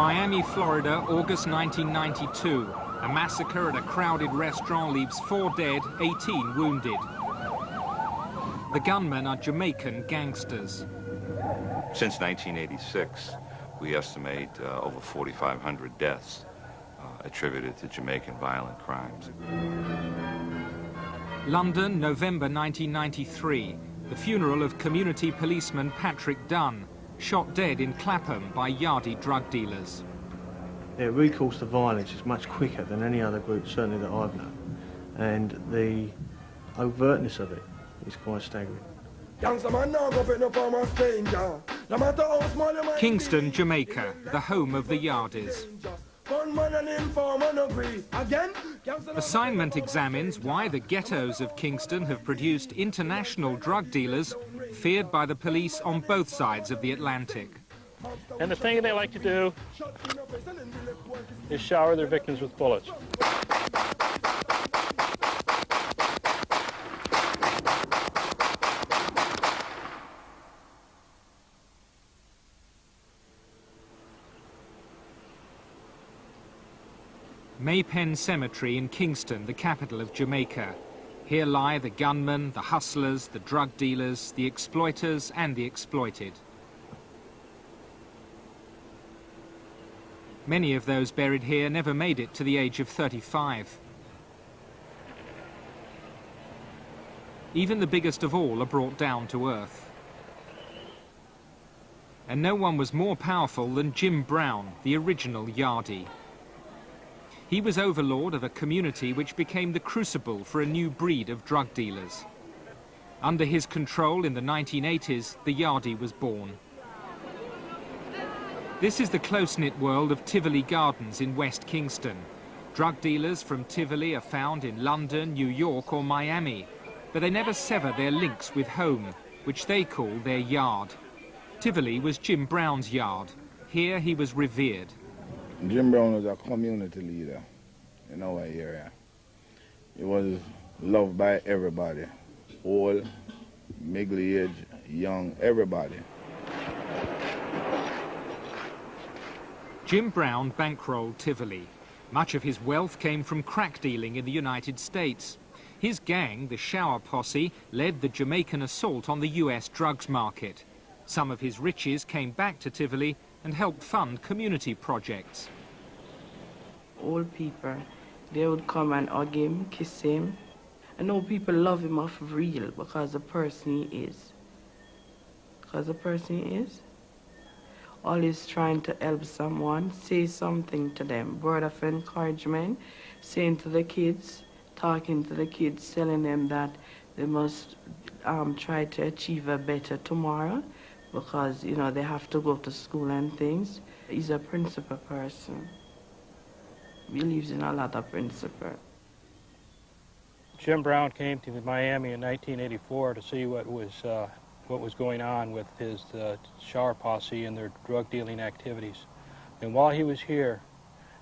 Miami, Florida, August 1992. A massacre at a crowded restaurant leaves 4 dead, 18 wounded. The gunmen are Jamaican gangsters. Since 1986, we estimate over 4,500 deaths attributed to Jamaican violent crimes. London, November 1993. The funeral of community policeman Patrick Dunn, shot dead in Clapham by Yardie drug dealers. Their recourse to violence is much quicker than any other group, certainly that I've known, and the overtness of it is quite staggering. Kingston, Jamaica, the home of the Yardies. Assignment examines why the ghettos of Kingston have produced international drug dealers feared by the police on both sides of the Atlantic. And the thing they like to do is shower their victims with bullets. Maypen Cemetery in Kingston, the capital of Jamaica. Here lie the gunmen, the hustlers, the drug dealers, the exploiters and the exploited. Many of those buried here never made it to the age of 35. Even the biggest of all are brought down to earth. And no one was more powerful than Jim Brown, the original Yardie. He was overlord of a community which became the crucible for a new breed of drug dealers. Under his control in the 1980s, the Yardie was born. This is the close-knit world of Tivoli Gardens in West Kingston. Drug dealers from Tivoli are found in London, New York or Miami, but they never sever their links with home, which they call their yard. Tivoli was Jim Brown's yard. Here he was revered. Jim Brown was a community leader in our area. He was loved by everybody, old, middle age, young, everybody. Jim Brown bankrolled Tivoli. Much of his wealth came from crack dealing in the United States. His gang, the Shower Posse, led the Jamaican assault on the US drugs market. Some of his riches came back to Tivoli and helped fund community projects. Old people, they would come and hug him, kiss him. I know people love him off real because the person he is. Because the person he is. Always trying to help someone, say something to them. Word of encouragement, saying to the kids, talking to the kids, telling them that they must try to achieve a better tomorrow because, you know, they have to go to school and things. He's a principled person. Believes in a lot of principle. Jim Brown came to Miami in 1984 to see what was going on with his Shower Posse and their drug dealing activities. And while he was here,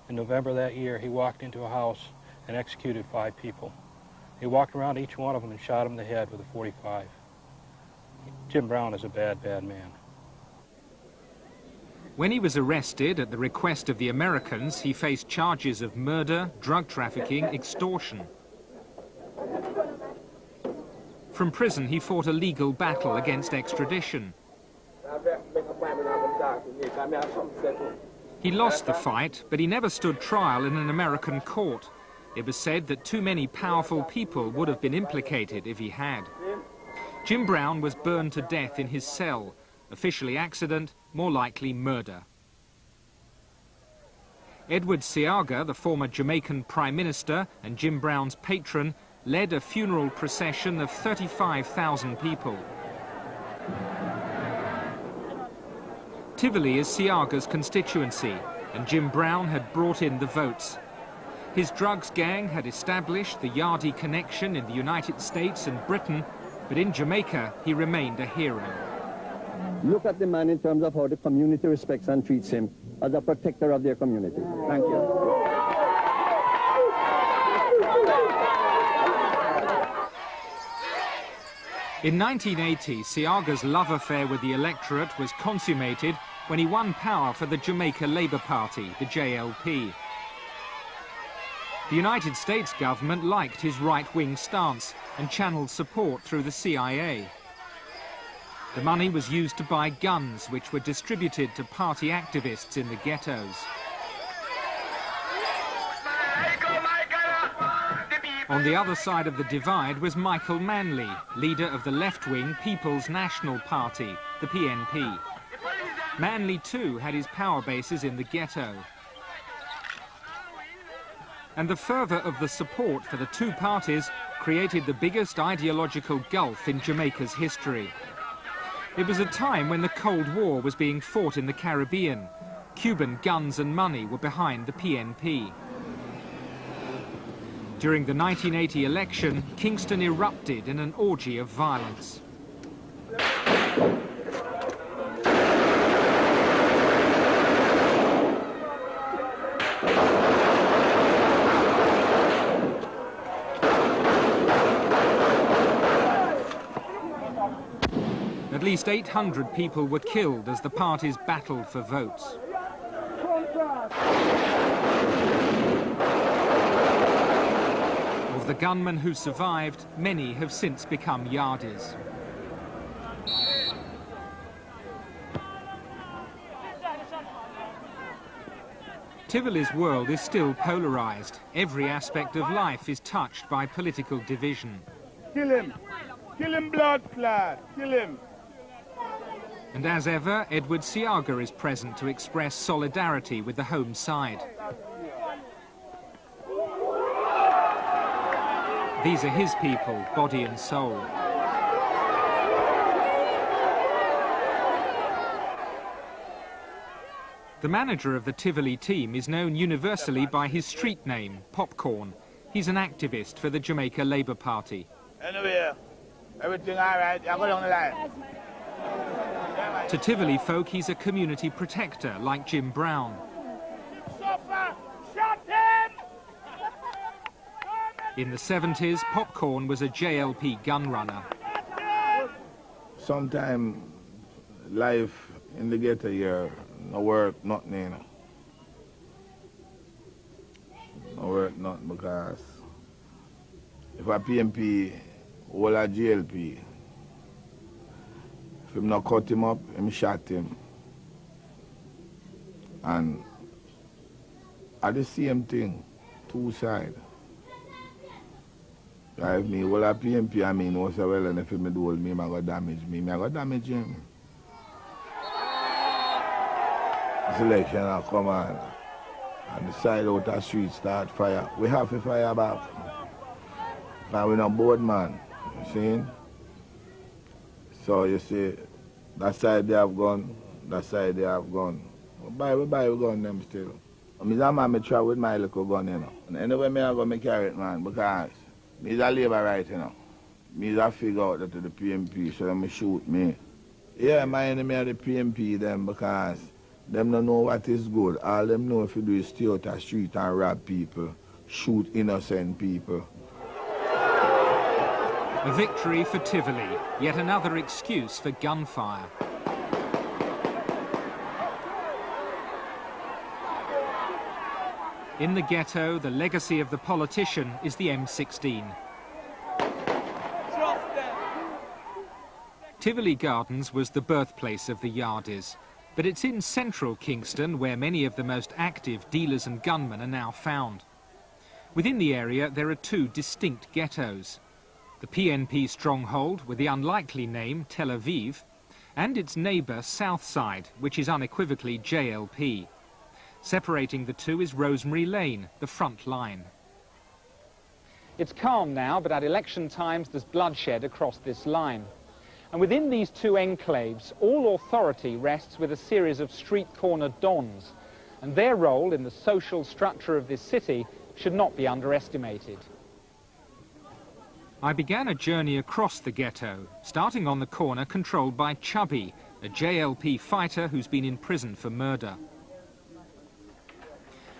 in November of that year, he walked into a house and executed 5 people. He walked around each one of them and shot them in the head with a .45. Jim Brown is a bad, bad man. When he was arrested at the request of the Americans, he faced charges of murder, drug trafficking, extortion. From prison, he fought a legal battle against extradition. He lost the fight, but he never stood trial in an American court. It was said that too many powerful people would have been implicated if he had. Jim Brown was burned to death in his cell. Officially accident, more likely murder. Edward Seaga, the former Jamaican Prime Minister and Jim Brown's patron, led a funeral procession of 35,000 people. Tivoli is Seaga's constituency, and Jim Brown had brought in the votes. His drugs gang had established the Yardie connection in the United States and Britain, but in Jamaica he remained a hero. Look at the man in terms of how the community respects and treats him as a protector of their community. Thank you. In 1980, Seaga's love affair with the electorate was consummated when he won power for the Jamaica Labour Party, the JLP. The United States government liked his right-wing stance and channeled support through the CIA. The money was used to buy guns, which were distributed to party activists in the ghettos. On the other side of the divide was Michael Manley, leader of the left-wing People's National Party, the PNP. Manley, too, had his power bases in the ghetto. And the fervour of the support for the two parties created the biggest ideological gulf in Jamaica's history. It was a time when the Cold War was being fought in the Caribbean. Cuban guns and money were behind the PNP. During the 1980 election, Kingston erupted in an orgy of violence. At least 800 people were killed as the parties battled for votes. Of the gunmen who survived, many have since become Yardies. Tivoli's world is still polarised. Every aspect of life is touched by political division. Kill him! Kill him, blood clot! Kill him! And as ever, Edward Siaga is present to express solidarity with the home side. These are his people, body and soul. The manager of the Tivoli team is known universally by his street name, Popcorn. He's an activist for the Jamaica Labour Party. Anyway, everything all right, I go down the line. To Tivoli folk, he's a community protector, like Jim Brown. In the 70s, Popcorn was a JLP gun runner. Sometimes life in the ghetto here, no work, nothing, you know. No work, nothing, because if a PMP or a JLP, if him not cut him up, him shot him. And at the same thing, two sides. If me will a PMP, I mean, what's well, and if me do me, I go damage me, I go damage him. Selection will come on, and the side out the street start fire. We have to fire back. Now we're not board man, you see? So you see, that side they have gun, that side they have gun. We buy gun them still. I'm a man, I travel with my little gun, you know. And anyway, I go carry it, man, because me's a labor right, you know. Me's a figure out that to the PMP, so them shoot me. Yeah, my enemy are the PMP them, because them don't know what is good. All them know if you do is stay out the street and rob people, shoot innocent people. A victory for Tivoli, yet another excuse for gunfire. In the ghetto, the legacy of the politician is the M16. Tivoli Gardens was the birthplace of the Yardies, but it's in central Kingston where many of the most active dealers and gunmen are now found. Within the area, there are two distinct ghettos. The PNP stronghold with the unlikely name Tel Aviv, and its neighbour Southside, which is unequivocally JLP. Separating the two is Rosemary Lane, the front line. It's calm now, but at election times there's bloodshed across this line. And within these two enclaves, all authority rests with a series of street corner dons, and their role in the social structure of this city should not be underestimated. I began a journey across the ghetto, starting on the corner controlled by Chubby, a JLP fighter who's been in prison for murder.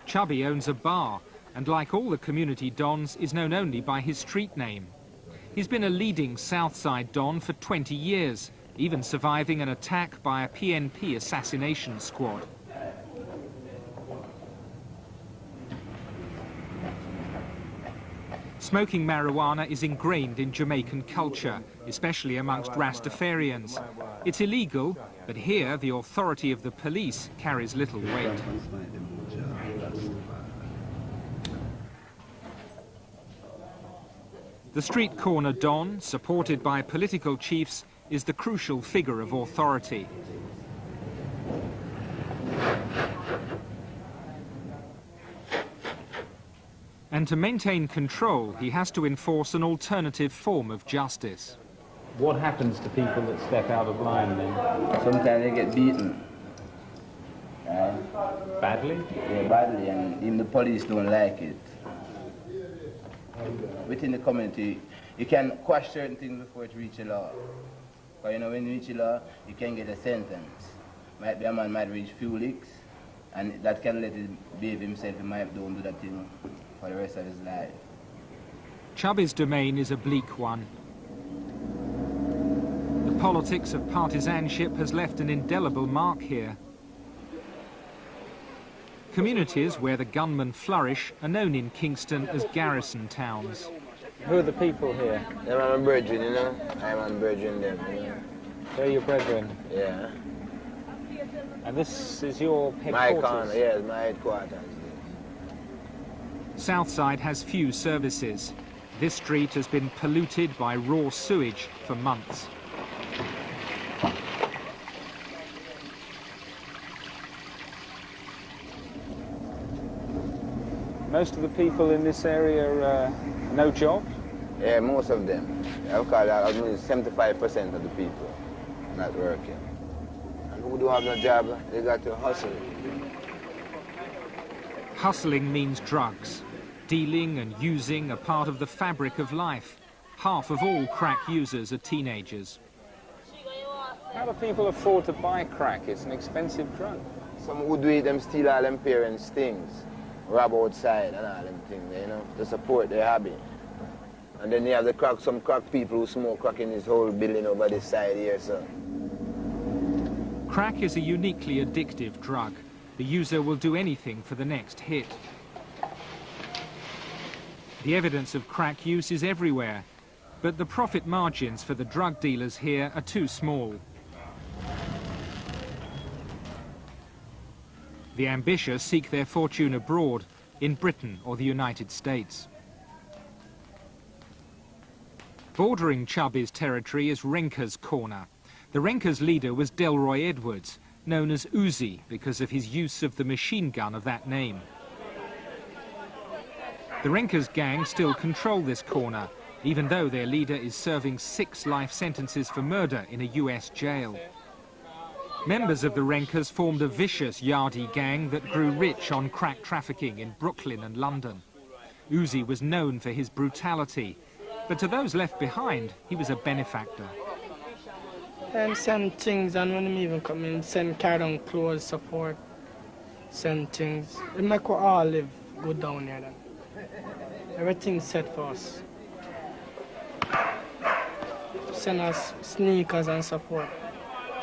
Chubby owns a bar, and like all the community dons, is known only by his street name. He's been a leading Southside don for 20 years, even surviving an attack by a PNP assassination squad. Smoking marijuana is ingrained in Jamaican culture, especially amongst Rastafarians. It's illegal, but here the authority of the police carries little weight. The street corner Don, supported by political chiefs, is the crucial figure of authority. And to maintain control, he has to enforce an alternative form of justice. What happens to people that step out of line then? Sometimes they get beaten. Badly? Yeah, badly, and even the police don't like it. Within the community, you can quash certain things before it reaches law. But you know, when you reach law, you can get a sentence. Might be a man might reach few licks, and that can let him behave himself. He might don't do that thing for the rest of his life. Chubby's domain is a bleak one. The politics of partisanship has left an indelible mark here. Communities where the gunmen flourish are known in Kingston as garrison towns. Who are the people here? They're my brethren, you know. I'm on brethren them, you know. They're your brethren? Yeah. And this is your headquarters? My corner, yes, my headquarters. Southside has few services. This street has been polluted by raw sewage for months. Most of the people in this area no job? Yeah, most of them. I've got at least 75% of the people not working. And who do have no job, they got to hustle. Hustling means drugs. Dealing and using are part of the fabric of life. Half of all crack users are teenagers. How do people afford to buy crack? It's an expensive drug. Some who do it, them steal all them parents' things, rob outside and all them things, you know, to support their hobby. And then you have some crack people who smoke crack in this whole building over this side here, so. Crack is a uniquely addictive drug. The user will do anything for the next hit. The evidence of crack use is everywhere, but the profit margins for the drug dealers here are too small. The ambitious seek their fortune abroad, in Britain or the United States. Bordering Chubby's territory is Renker's Corner. The Renker's leader was Delroy Edwards, known as Uzi because of his use of the machine gun of that name. The Renker's gang still control this corner, even though their leader is serving 6 life sentences for murder in a US jail. Members of the Renkers formed a vicious Yardie gang that grew rich on crack trafficking in Brooklyn and London. Uzi was known for his brutality, but to those left behind, he was a benefactor. Send things, and when them even come in, send carry down clothes, support, send things. It make we all live good down here then. Everything's set for us. Send us sneakers and support.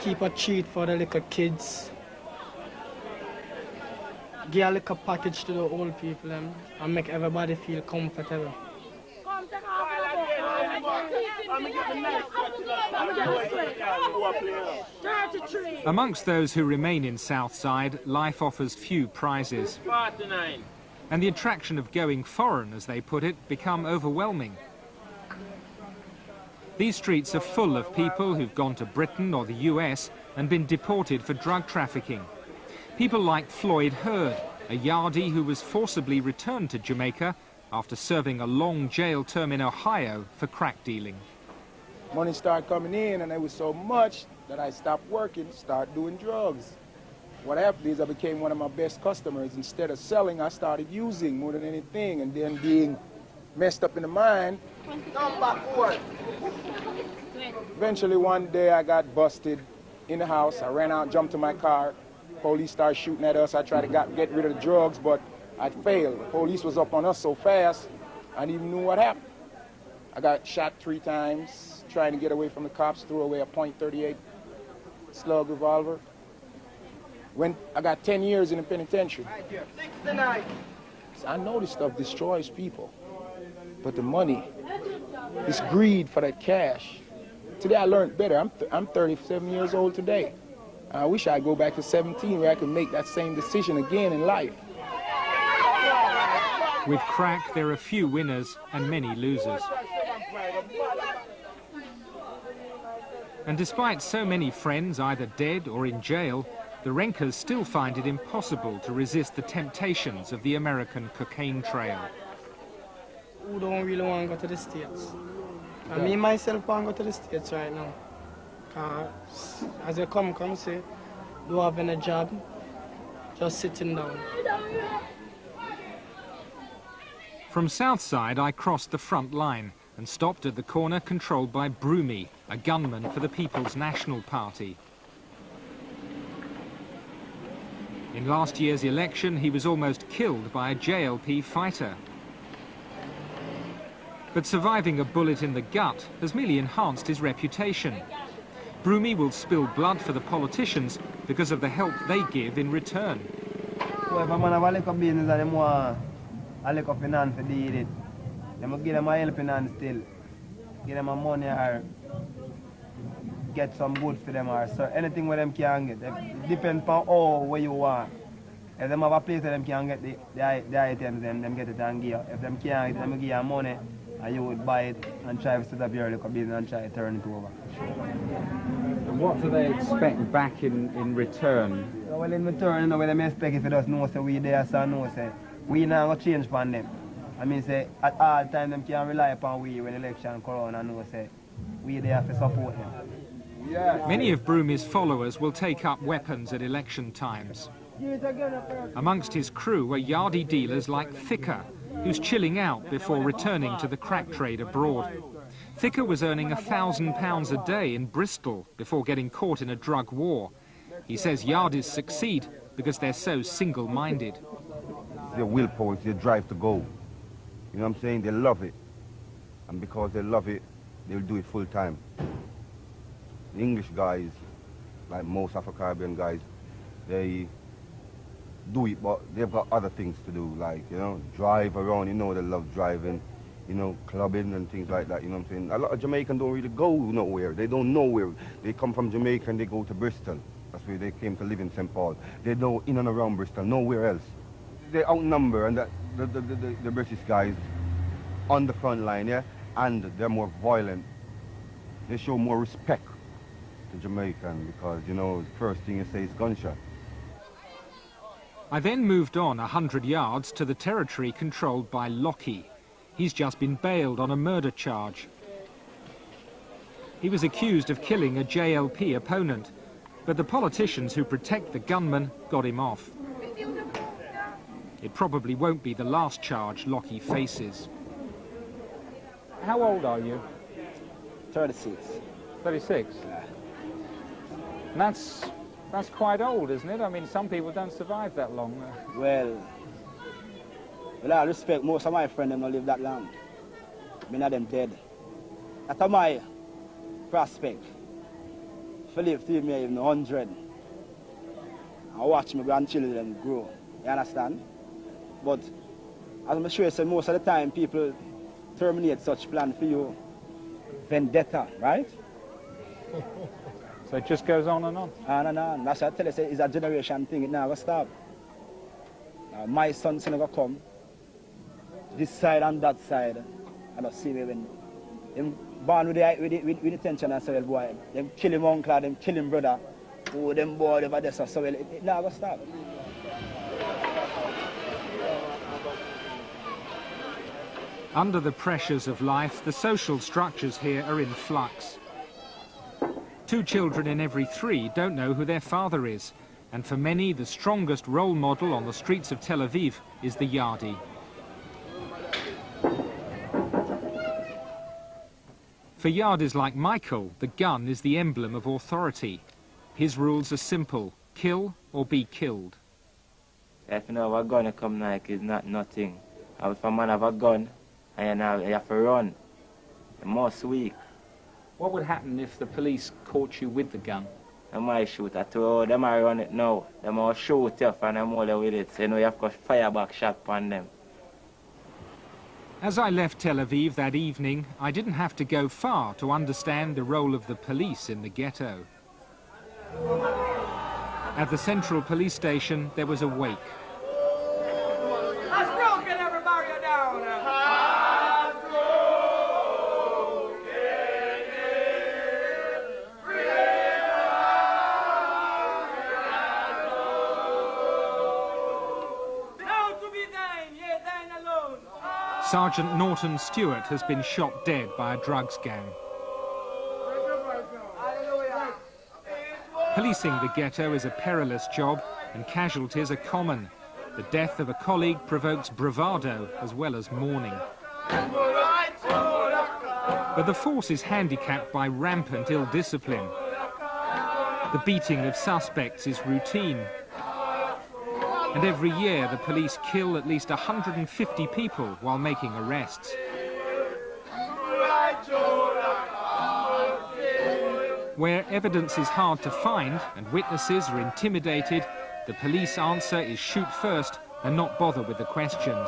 Keep a treat for the little kids. Give a little package to the old people and make everybody feel comfortable. Amongst those who remain in Southside, life offers few prizes. And the attraction of going foreign, as they put it, become overwhelming. These streets are full of people who've gone to Britain or the US and been deported for drug trafficking. People like Floyd Hurd, a Yardie who was forcibly returned to Jamaica after serving a long jail term in Ohio for crack dealing. Money started coming in, and it was so much that I stopped working, started doing drugs. What happened is I became one of my best customers. Instead of selling, I started using more than anything, and then being messed up in the mind. Come backward. Eventually one day I got busted in the house. I ran out, jumped to my car. Police started shooting at us. I tried to get rid of the drugs, but I failed. The police was up on us so fast, I didn't even know what happened. I got shot 3 times trying to get away from the cops, threw away a .38 slug revolver. I got 10 years in the penitentiary. I know this stuff destroys people, but the money, this greed for that cash. Today I learned better. I'm 37 years old today. I wish I'd go back to 17 where I could make that same decision again in life. With crack, there are few winners and many losers. And despite so many friends either dead or in jail, the Renkers still find it impossible to resist the temptations of the American cocaine trail. Who don't really want to go to the States? And me myself want to go to the States right now. Cause as you come say, don't have any job, just sitting down. From Southside, I crossed the front line and stopped at the corner controlled by Broomy, a gunman for the People's National Party. In last year's election, he was almost killed by a JLP fighter. But surviving a bullet in the gut has merely enhanced his reputation. Broomy will spill blood for the politicians because of the help they give in return. So if a man have a little business and them want a little finance to deal it, them will give them a helping hand still. Give them a money or get some goods for them or so anything where them can get. It depends on how where you want. If them have a place where them can get the items, then them get it and give. If them can't, them will give you money and you would buy it and try to set up your little business and try to turn it over. And what do they expect back in return? Well, in return, you know, what they expect if you just know say we there, so know say we not going to change upon them. I mean say at all time them can rely upon we when election come around and know say we there to support them. Yeah. Many of Broomy's followers will take up weapons at election times. Amongst his crew are Yardie dealers like Thicker, who's chilling out before returning to the crack trade abroad. Thicker was earning £1,000 a day in Bristol before getting caught in a drug war. He says Yardies succeed because they're so single-minded. It's their willpower, it's their drive to go. You know what I'm saying? They love it. And because they love it, they'll do it full time. The English guys, like most Afro-Caribbean guys, they do it, but they've got other things to do, like, you know, drive around, you know, they love driving, you know, clubbing and things like that, you know what I'm saying? A lot of Jamaicans don't really go nowhere. They don't know where. They come from Jamaica and they go to Bristol. That's where they came to live in St. Paul. They know in and around Bristol, nowhere else. They outnumber and the British guys on the front line, yeah, and they're more violent. They show more respect to Jamaican because, you know, the first thing you say is gunshot. I then moved on 100 yards to the territory controlled by Lockie. He's just been bailed on a murder charge. He was accused of killing a JLP opponent, but the politicians who protect the gunman got him off. It probably won't be the last charge Lockie faces. How old are you? 36. 36? Yeah. And that's quite old, isn't it? I mean, some people don't survive that long. Well, with all respect, most of my friends don't live that long. Many of them dead. That's my prospect. If I live till me even 100, I watch my grandchildren grow. You understand? But as I'm sure you say, most of the time people terminate such plan for you. Vendetta, right? So it just goes on and on? On and on. That's what I tell you, it's a generation thing. It never stop. My son's never come. This side and that side. I don't see me when them born with the tension and say, boy, them kill him uncle, them kill him brother. Oh, them boy over there, so it never stop. Under the pressures of life, the social structures here are in flux. 2 children in every 3 don't know who their father is, and for many, the strongest role model on the streets of Tel Aviv is the Yardie. For Yardies like Michael, the gun is the emblem of authority. His rules are simple: kill or be killed. If you know a gun come like it's not nothing. If a man have a gun and you have to run, The most weak. What would happen if the police caught you with the gun? They might shoot at you. Oh, they might run it now. They might shoot you and them all with it. So, you know, you have to fire back shot upon them. As I left Tel Aviv that evening, I didn't have to go far to understand the role of the police in the ghetto. At the central police station, there was a wake. Has broken everybody down. Has broken now to be thine, yea, thine alone. Sergeant Norton Stewart has been shot dead by a drugs gang. Policing the ghetto is a perilous job, and casualties are common. The death of a colleague provokes bravado as well as mourning. But the force is handicapped by rampant ill discipline. The beating of suspects is routine. And every year the police kill at least 150 people while making arrests. Where evidence is hard to find and witnesses are intimidated, the police answer is shoot first and not bother with the questions.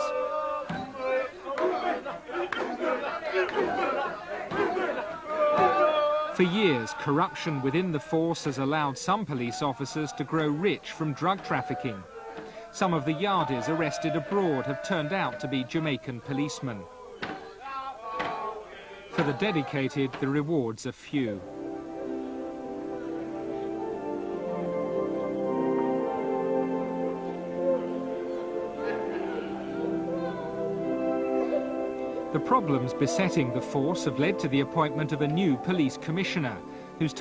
For years, corruption within the force has allowed some police officers to grow rich from drug trafficking. Some of the Yardies arrested abroad have turned out to be Jamaican policemen. For the dedicated, the rewards are few. The problems besetting the force have led to the appointment of a new police commissioner, whose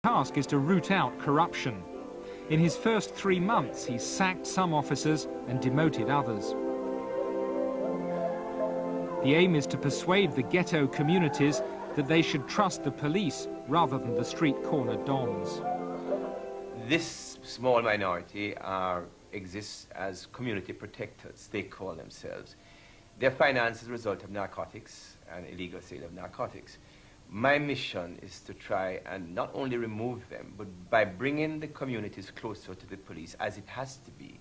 task is to root out corruption. In his first 3 months, he sacked some officers and demoted others. The aim is to persuade the ghetto communities that they should trust the police rather than the street corner dons. This small minority exists as community protectors, they call themselves. Their finance is a result of narcotics and illegal sale of narcotics. My mission is to try and not only remove them, but by bringing the communities closer to the police, as it has to be.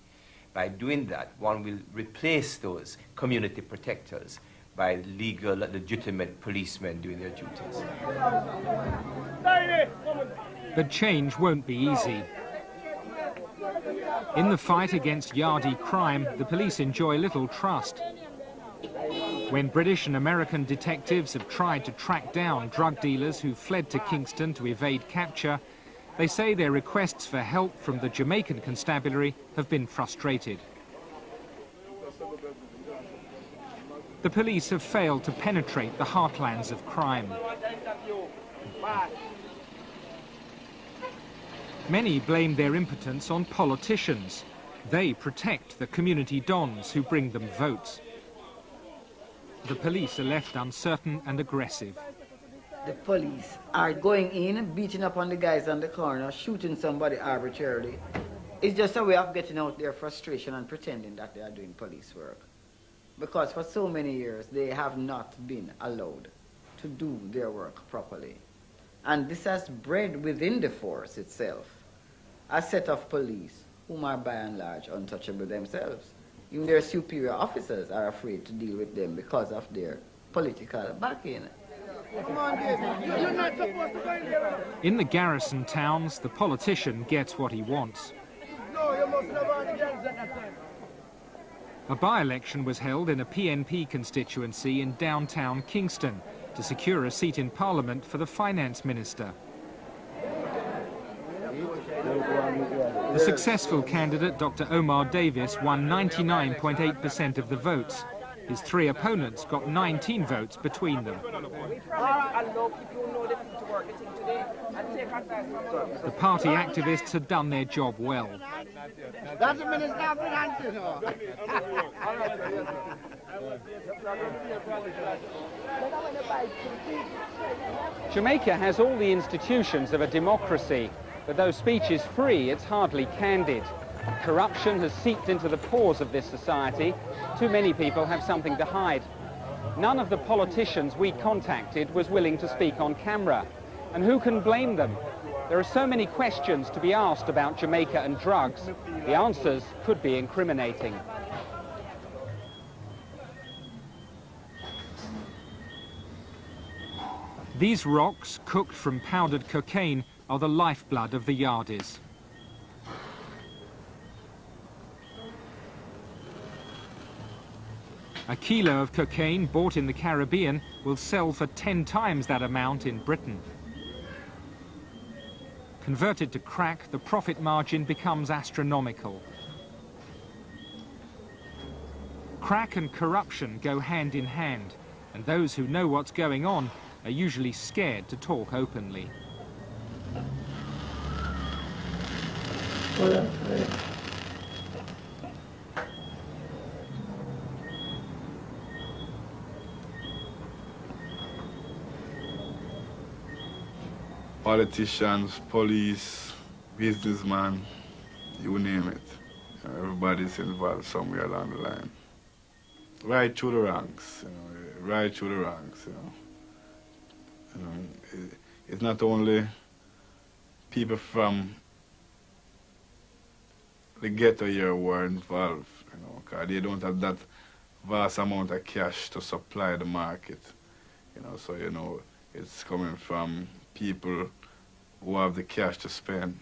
By doing that, one will replace those community protectors by legal, legitimate policemen doing their duties. But change won't be easy. In the fight against Yardie crime, the police enjoy little trust. When British and American detectives have tried to track down drug dealers who fled to Kingston to evade capture, they say their requests for help from the Jamaican constabulary have been frustrated. The police have failed to penetrate the heartlands of crime. Many blame their impotence on politicians. They protect the community dons who bring them votes. The police are left uncertain and aggressive. The police are going in, beating up on the guys on the corner, shooting somebody arbitrarily. It's just a way of getting out their frustration and pretending that they are doing police work. Because for so many years, they have not been allowed to do their work properly. And this has bred within the force itself a set of police whom are by and large untouchable themselves. Even their superior officers are afraid to deal with them because of their political backing. In the garrison towns, the politician gets what he wants. A by-election was held in a PNP constituency in downtown Kingston to secure a seat in Parliament for the Finance Minister. The successful candidate, Dr. Omar Davis, won 99.8% of the votes. His 3 opponents got 19 votes between them. The party activists had done their job well. Jamaica has all the institutions of a democracy, but though speech is free, it's hardly candid. Corruption has seeped into the pores of this society. Too many people have something to hide. None of the politicians we contacted was willing to speak on camera. And who can blame them? There are so many questions to be asked about Jamaica and drugs. The answers could be incriminating. These rocks, cooked from powdered cocaine, are the lifeblood of the Yardies. A kilo of cocaine bought in the Caribbean will sell for 10 times that amount in Britain. Converted to crack, the profit margin becomes astronomical. Crack and corruption go hand in hand, and those who know what's going on are usually scared to talk openly. Politicians, police, businessmen, you name it. Everybody's involved somewhere along the line. Right through the ranks, right through the ranks, It's not only people from the ghetto here who are involved, because they don't have that vast amount of cash to supply the market, so, it's coming from people who have the cash to spend.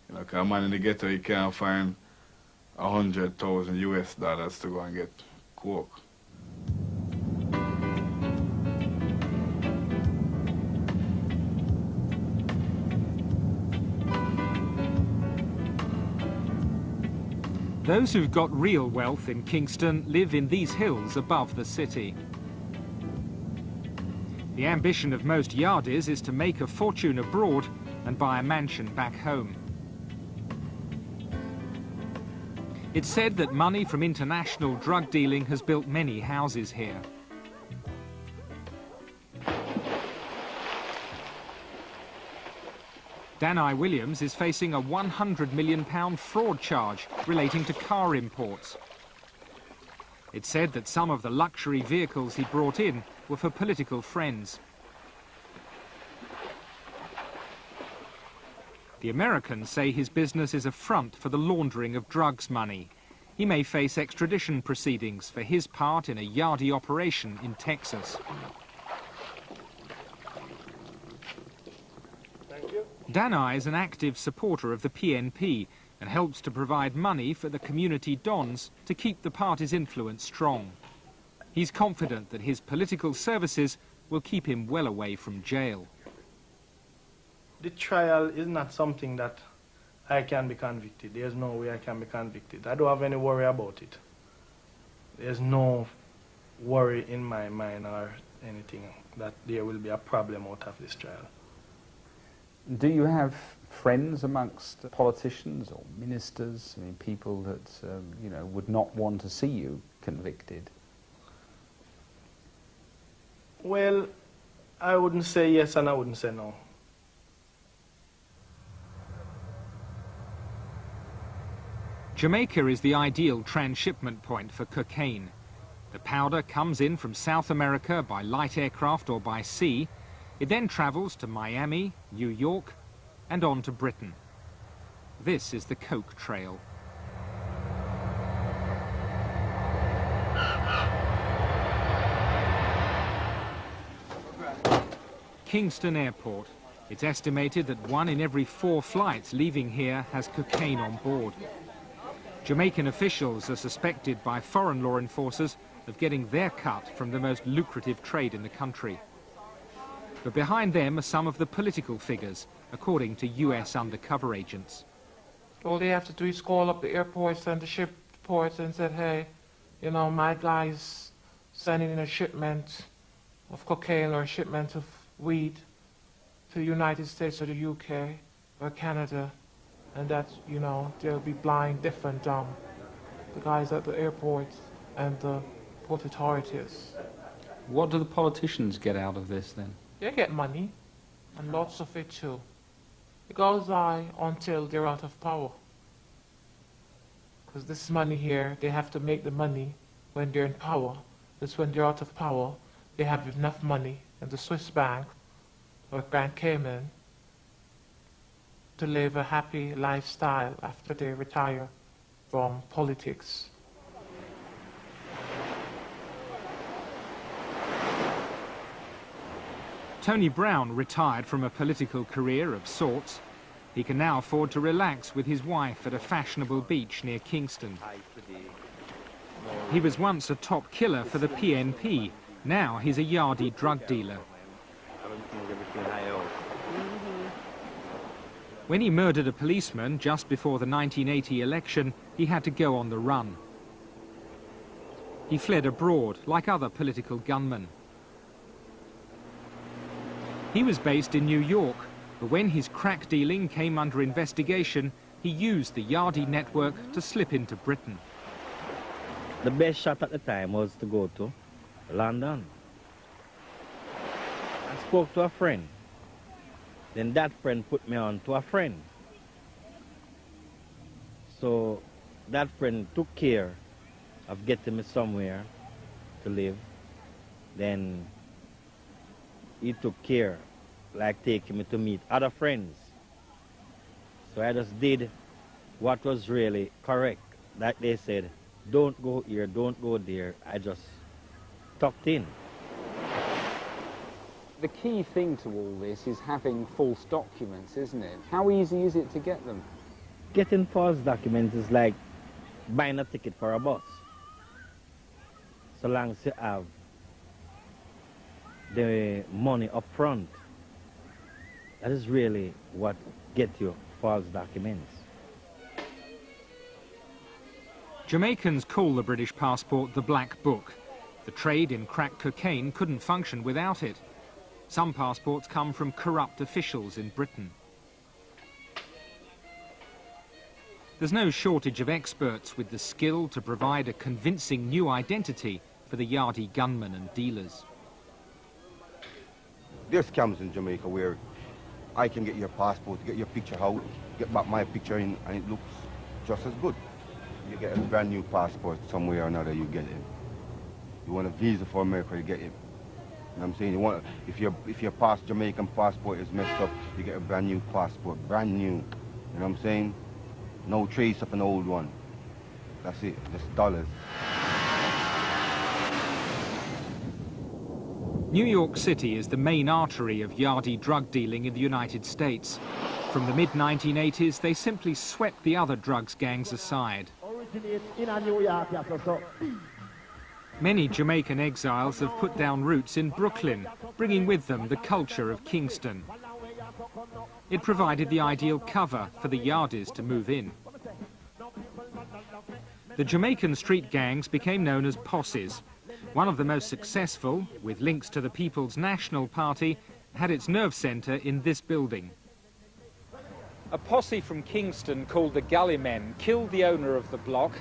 Because a man in the ghetto, he can't find $100,000 US to go and get coke. Those who've got real wealth in Kingston live in these hills above the city. The ambition of most Yardies is to make a fortune abroad and buy a mansion back home. It's said that money from international drug dealing has built many houses here. Danai Williams is facing a £100 million fraud charge relating to car imports. It's said that some of the luxury vehicles he brought in were for political friends. The Americans say his business is a front for the laundering of drugs money. He may face extradition proceedings for his part in a Yardie operation in Texas. Danai is an active supporter of the PNP and helps to provide money for the community dons to keep the party's influence strong. He's confident that his political services will keep him well away from jail. The trial is not something that I can be convicted. There's no way I can be convicted. I don't have any worry about it. There's no worry in my mind or anything that there will be a problem out of this trial. Do you have friends amongst politicians or ministers? I mean, people that, would not want to see you convicted? Well, I wouldn't say yes and I wouldn't say no. Jamaica is the ideal transshipment point for cocaine. The powder comes in from South America by light aircraft or by sea. It then travels to Miami, New York, and on to Britain. This is the Coke Trail. Kingston Airport. It's estimated that 1 in every 4 flights leaving here has cocaine on board. Jamaican officials are suspected by foreign law enforcers of getting their cut from the most lucrative trade in the country. But behind them are some of the political figures, according to US undercover agents. All they have to do is call up the airports and the ship ports and say, hey, my guy's sending in a shipment of cocaine or a shipment of weed to the United States or the UK or Canada, and that, they'll be blind, different, the guys at the airports and the both authorities. What do the politicians get out of this then? They get money, and lots of it too. It goes on until they're out of power. Because this money here, they have to make the money when they're in power. Because when they're out of power, they have enough money in the Swiss bank or Grand Cayman to live a happy lifestyle after they retire from politics. Tony Brown retired from a political career of sorts. He can now afford to relax with his wife at a fashionable beach near Kingston. He was once a top killer for the PNP. Now he's a Yardie drug dealer. When he murdered a policeman just before the 1980 election, he had to go on the run. He fled abroad, like other political gunmen. He was based in New York, but when his crack dealing came under investigation, he used the Yardie network to slip into Britain. The best shot at the time was to go to London. I spoke to a friend. Then that friend put me on to a friend. So that friend took care of getting me somewhere to live. Then he took care, like taking me to meet other friends. So I just did what was really correct. Like they said, don't go here, don't go there. I just tucked in. The key thing to all this is having false documents, isn't it? How easy is it to get them? Getting false documents is like buying a ticket for a bus. So long as you have the money up front, that is really what gets you false documents. Jamaicans call the British passport the Black Book. The trade in crack cocaine couldn't function without it. Some passports come from corrupt officials in Britain. There's no shortage of experts with the skill to provide a convincing new identity for the Yardie gunmen and dealers. There's scams in Jamaica where I can get your passport, get your picture out, get back my picture in, and it looks just as good. You get a brand new passport somewhere or another, you get it. You want a visa for America, you get it. You know what I'm saying? You want, if your Jamaican passport is messed up, you get a brand new passport, brand new. You know what I'm saying? No trace of an old one. That's it, just dollars. New York City is the main artery of Yardie drug dealing in the United States. From the mid-1980s, they simply swept the other drugs gangs aside. Many Jamaican exiles have put down roots in Brooklyn, bringing with them the culture of Kingston. It provided the ideal cover for the Yardies to move in. The Jamaican street gangs became known as posses. One of the most successful, with links to the People's National Party, had its nerve centre in this building. A posse from Kingston called the Gully Men killed the owner of the block,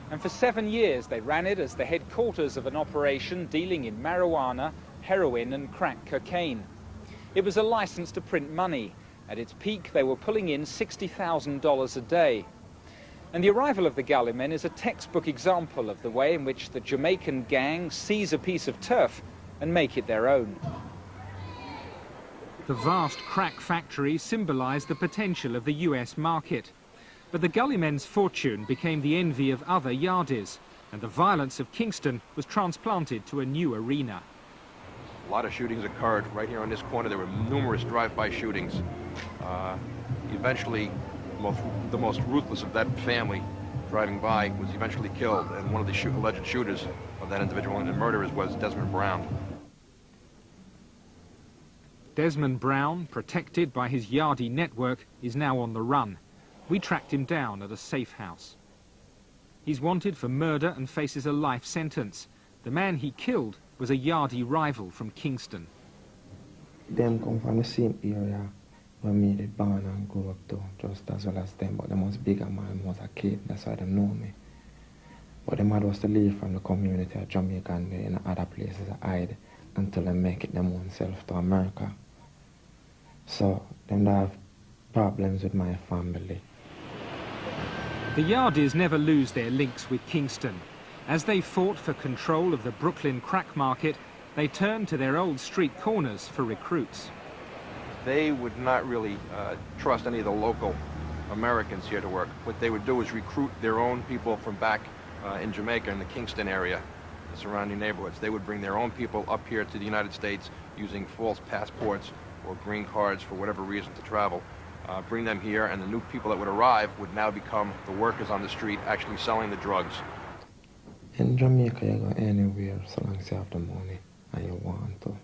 and for 7 years they ran it as the headquarters of an operation dealing in marijuana, heroin and crack cocaine. It was a license to print money. At its peak they were pulling in $60,000 a day. And the arrival of the Gully Men is a textbook example of the way in which the Jamaican gang seize a piece of turf and make it their own. The vast crack factory symbolised the potential of the US market. But the Gully Men's fortune became the envy of other Yardies, and the violence of Kingston was transplanted to a new arena. A lot of shootings occurred right here on this corner. There were numerous drive-by shootings. Eventually, the most ruthless of that family driving by was eventually killed, and one of the alleged shooters of that individual and murderers was Desmond Brown. Desmond Brown, protected by his Yardie network, is now on the run. We tracked him down at a safe house. He's wanted for murder and faces a life sentence. The man he killed was a Yardie rival from Kingston. Them come from the same area where me did born and grew up to, just as well as them, but them was bigger man, was a kid, that's why they know me. But them had was to leave from the community of Jamaica and they in other places to hide until they make it them own self to America. So them have problems with my family. The Yardies never lose their links with Kingston. As they fought for control of the Brooklyn crack market, they turned to their old street corners for recruits. They would not really trust any of the local Americans here to work. What they would do is recruit their own people from back in Jamaica, in the Kingston area, the surrounding neighborhoods. They would bring their own people up here to the United States using false passports or green cards for whatever reason to travel. Bring them here, and the new people that would arrive would now become the workers on the street actually selling the drugs. In Jamaica, you go anywhere so long as you have the money and you want to.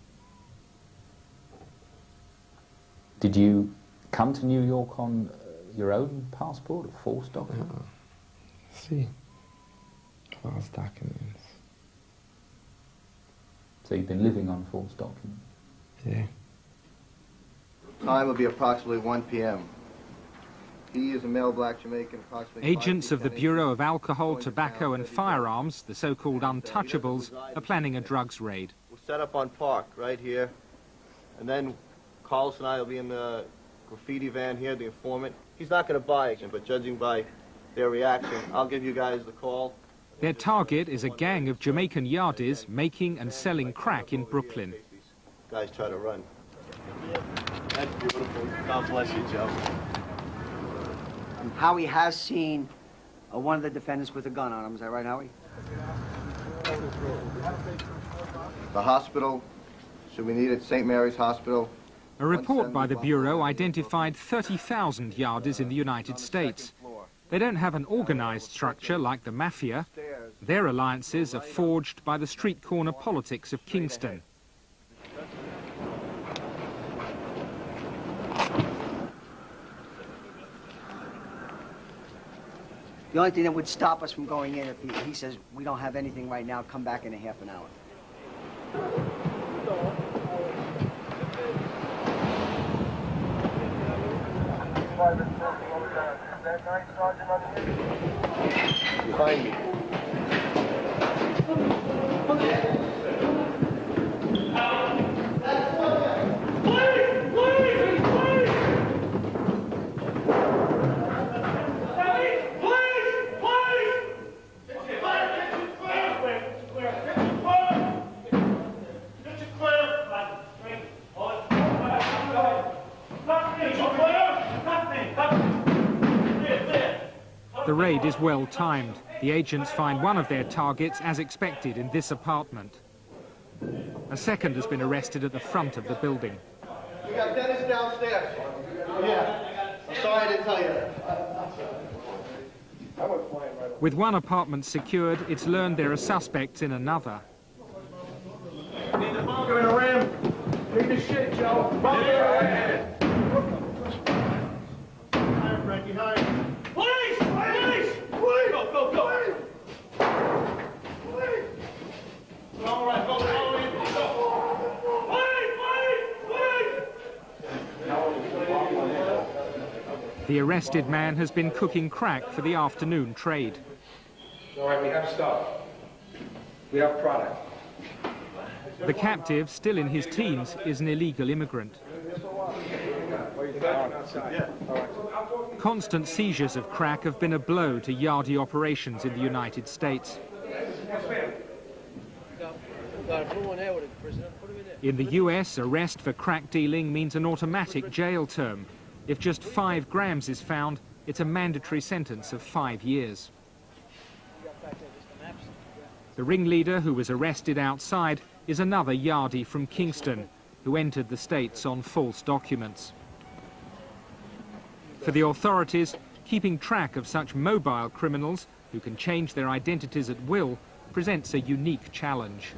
Did you come to New York on your own passport or false document? See, false documents. So you've been living on false documents? Yeah. Time will be approximately 1 p.m. He is a male black Jamaican, approximately Agents of the Bureau of Alcohol, Tobacco and Firearms, the so-called untouchables, are planning a drugs raid. We'll set up on Park right here, and then Carlos and I will be in the graffiti van here, the informant. He's not going to buy it, but judging by their reaction, I'll give you guys the call. Their target is a gang of Jamaican Yardies making and selling crack in Brooklyn. Guys try to run. That's beautiful. God bless you, Joe. Howie has seen one of the defendants with a gun on him. Is that right, Howie? The hospital, should we need it, St. Mary's Hospital. A report by the Bureau identified 30,000 Yardies in the United States. They don't have an organized structure like the mafia. Their alliances are forged by the street corner politics of Kingston. The only thing that would stop us from going in, if he says, we don't have anything right now, come back in a half an hour. Behind me. The raid is well timed. The agents find one of their targets as expected in this apartment. A second has been arrested at the front of the building. We got Dennis downstairs. Yeah. I'm sorry I didn't tell you that. With one apartment secured, it's learned there are suspects in another. Need the bunker in the rim. Bring the shit, Joe. Bunker in the rim. Hire, Frankie, hire. Police! Police! Police! Go, go, go! Police! All right, go, follow me. Go. Police! Police! Police! The arrested man has been cooking crack for the afternoon trade. All right, we have stuff. We have product. The captive, still in his teens, is an illegal immigrant. Constant seizures of crack have been a blow to Yardie operations in the United States. In the US, arrest for crack dealing means an automatic jail term. If just 5 grams is found, it's a mandatory sentence of 5 years. The ringleader, who was arrested outside, is another Yardie from Kingston, who entered the States on false documents. For the authorities, keeping track of such mobile criminals who can change their identities at will presents a unique challenge.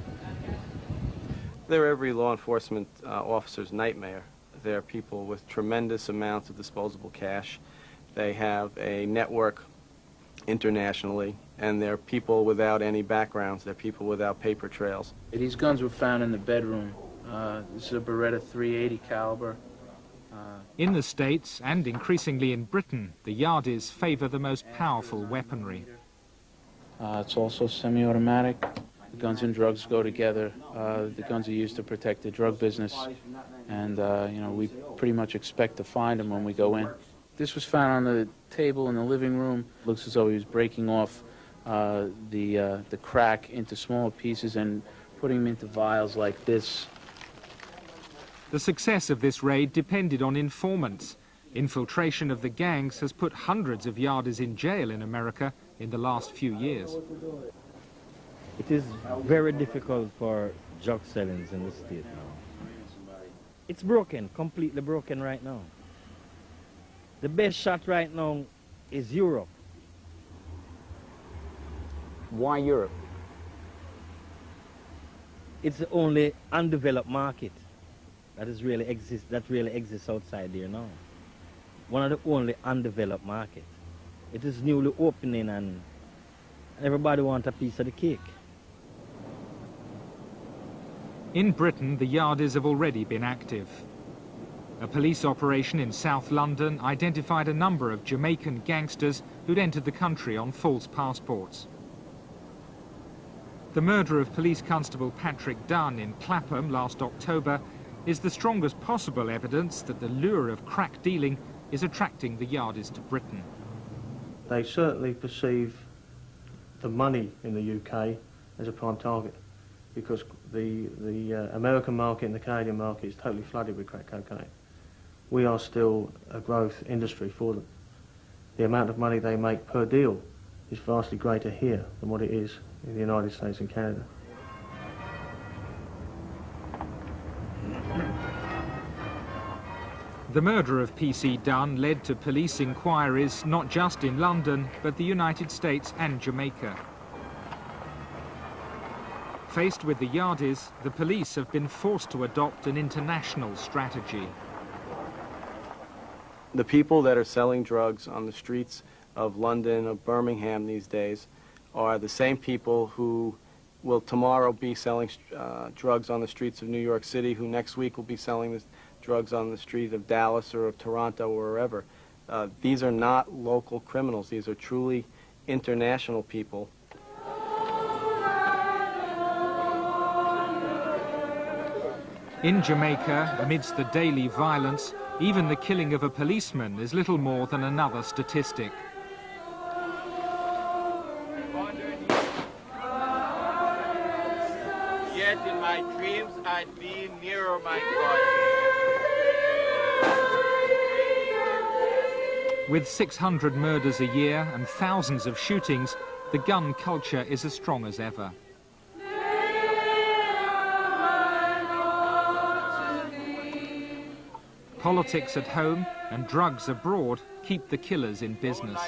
They're every law enforcement officer's nightmare. They're people with tremendous amounts of disposable cash. They have a network internationally, and they're people without any backgrounds. They're people without paper trails. These guns were found in the bedroom. This is a Beretta 380 caliber. In the States, and increasingly in Britain, the Yardies favour the most powerful weaponry. It's also semi-automatic. The guns and drugs go together. The guns are used to protect the drug business, and you know, we pretty much expect to find them when we go in. This was found on the table in the living room. Looks as though he was breaking off the crack into smaller pieces and putting them into vials like this. The success of this raid depended on informants. Infiltration of the gangs has put hundreds of Yardies in jail in America in the last few years. It is very difficult for drug sellings in the state now. It's broken, completely broken right now. The best shot right now is Europe. Why Europe? It's the only undeveloped market that really exists outside there now. One of the only undeveloped markets. It is newly opening and everybody wants a piece of the cake. In Britain, the Yardies have already been active. A police operation in South London identified a number of Jamaican gangsters who'd entered the country on false passports. The murder of Police Constable Patrick Dunn in Clapham last October is the strongest possible evidence that the lure of crack dealing is attracting the Yardies to Britain. They certainly perceive the money in the UK as a prime target, because the American market and the Canadian market is totally flooded with crack cocaine. We are still a growth industry for them. The amount of money they make per deal is vastly greater here than what it is in the United States and Canada. The murder of PC Dunn led to police inquiries not just in London, but the United States and Jamaica. Faced with the Yardies, the police have been forced to adopt an international strategy. The people that are selling drugs on the streets of London, of Birmingham these days, are the same people who will tomorrow be selling drugs on the streets of New York City, who next week will be selling the drugs on the street of Dallas or of Toronto or wherever. These are not local criminals. These are truly international people. In Jamaica, amidst the daily violence, even the killing of a policeman is little more than another statistic. Yet in my dreams I'd be nearer my God. With 600 murders a year and thousands of shootings, the gun culture is as strong as ever. Politics at home and drugs abroad keep the killers in business.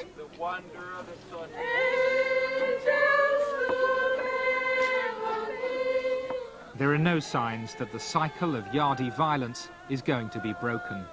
There are no signs that the cycle of Yardie violence is going to be broken.